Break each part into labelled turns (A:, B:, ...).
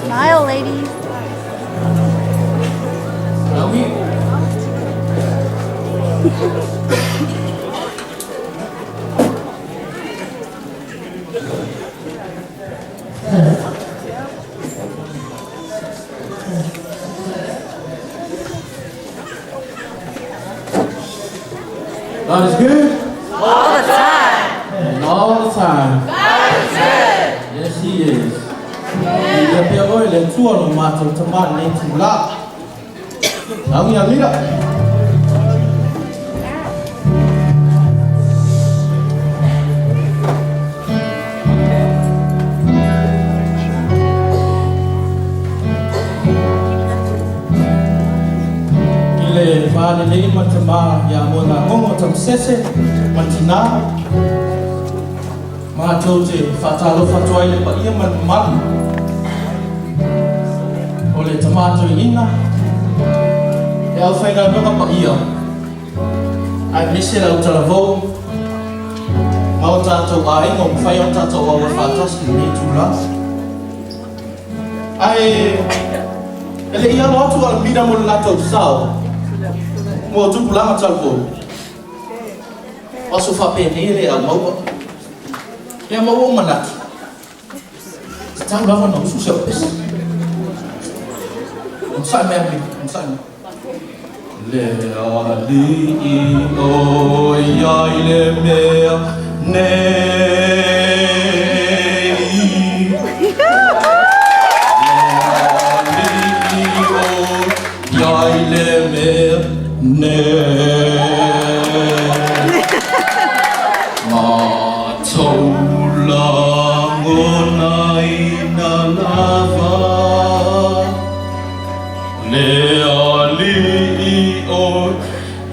A: Smile, ladies.
B: God is good.
A: All the time.
B: And all the time.
A: God is good.
B: Yes, He is. Dia pia oi le tua no mātou tamana nei tula. Nawi amira. Ile vale nei matama ya mona ongo tam sese matina. Mātou te whatalo whatuai le pa ia man. O le tamato ina. E au whainga nunga pa ia. Ai mese lau talavou. Mau tātou a ingo mwhai o tātou awa whātaski nei tūra. Ai, ele ia lotu al mida mo le latou sao. Mo tupu lama talavou. Wasu whapene ele au maua. Ia mau manaki. Tau lava no usu seu pes. Sai me, sai me. Le ali o ia le mea nei. Le ali o ia le mea nei.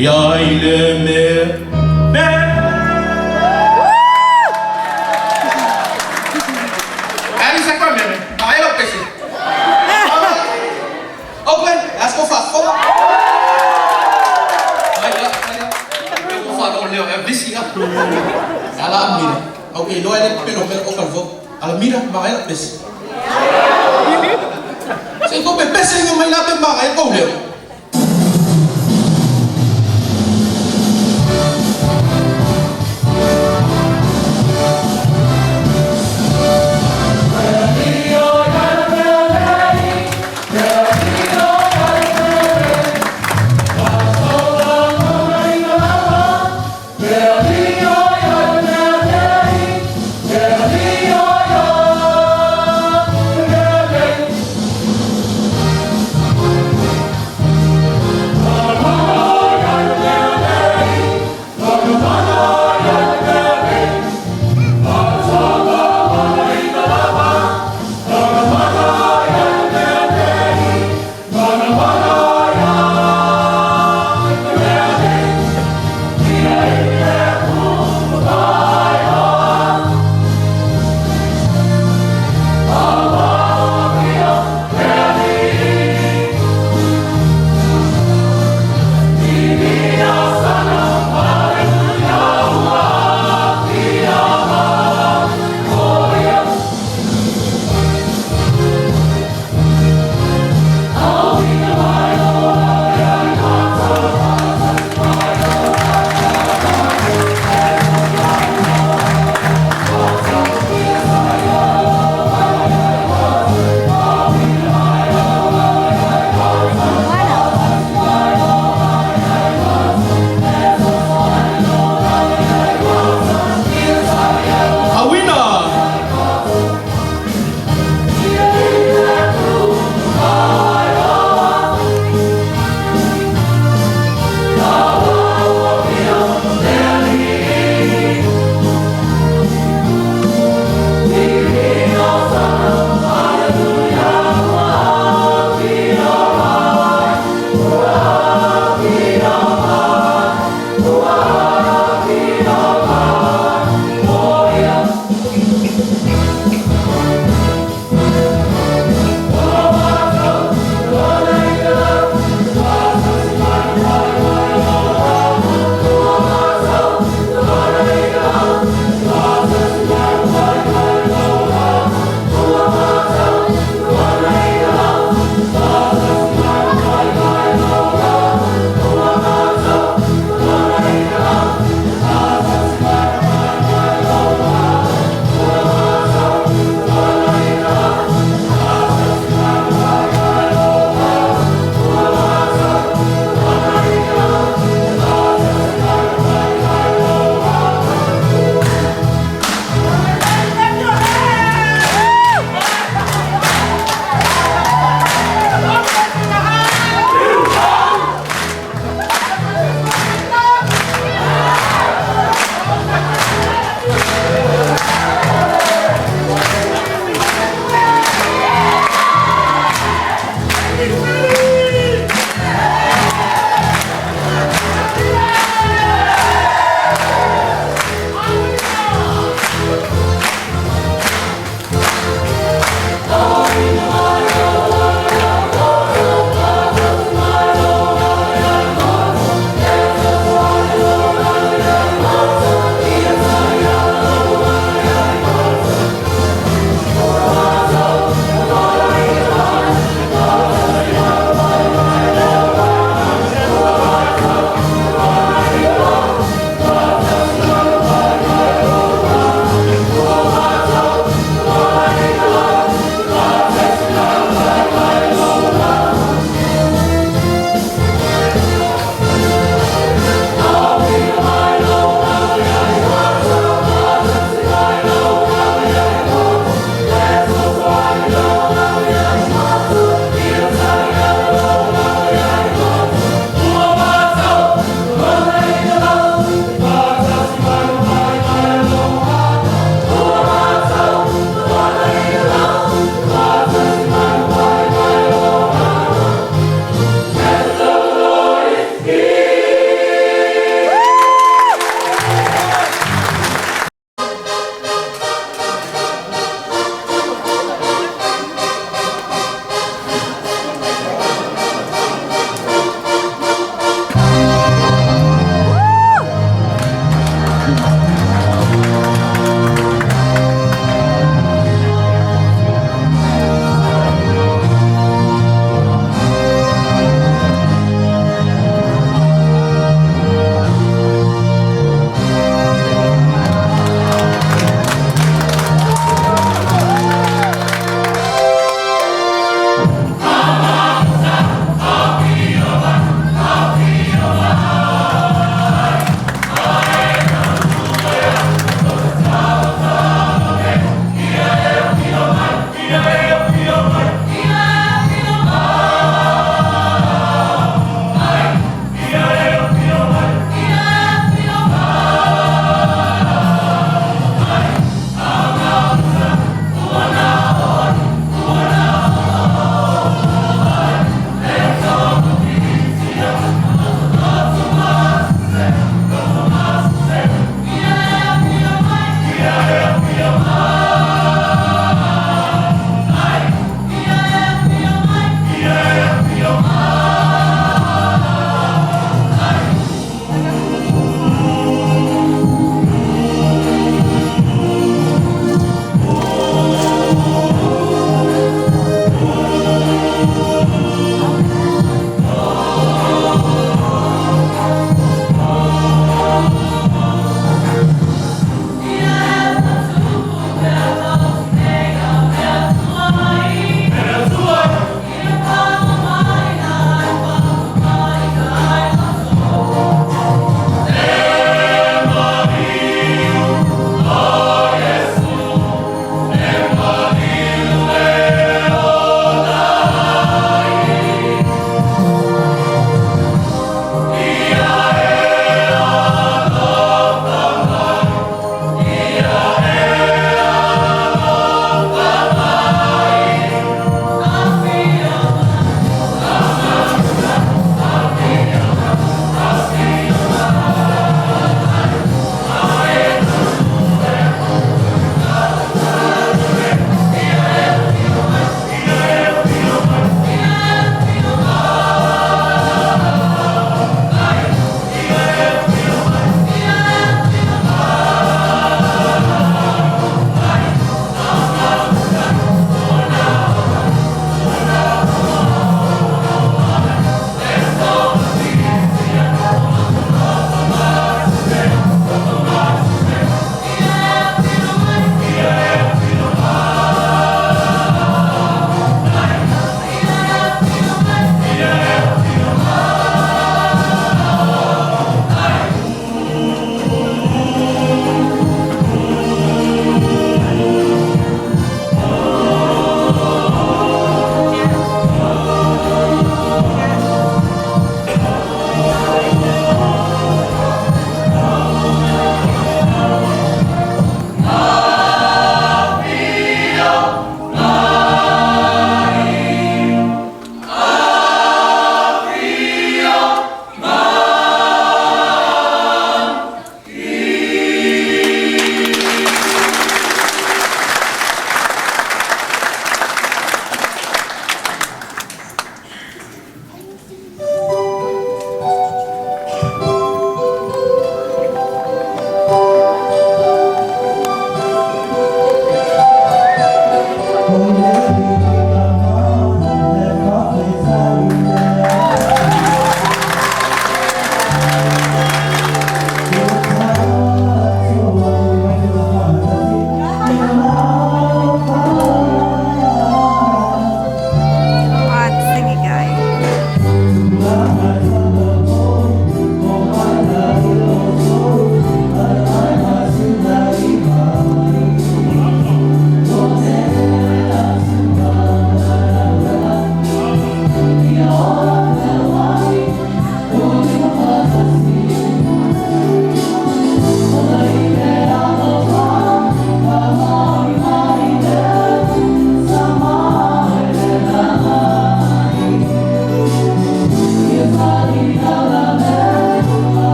B: Ya ile me Ali sa kwa meme Ayo pesi Open Let's go fast Go Go fast on leo Visi ya Ala mira Okay lo ele pero open vo Ala mira Maela pesi Se go be pesi Ngo mai na be maela Go leo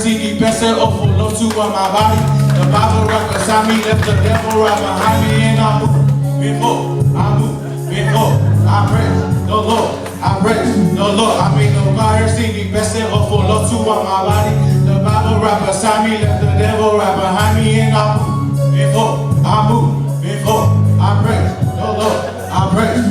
B: see me best set up for love to on my body. The Bible right beside me, left the devil right behind me, and I move before I move before I praise the Lord. I praise the Lord. I mean the fire see me best set up for love to on my body. The Bible right beside me, left the devil right behind me, and I move before I move before I praise the Lord. I praise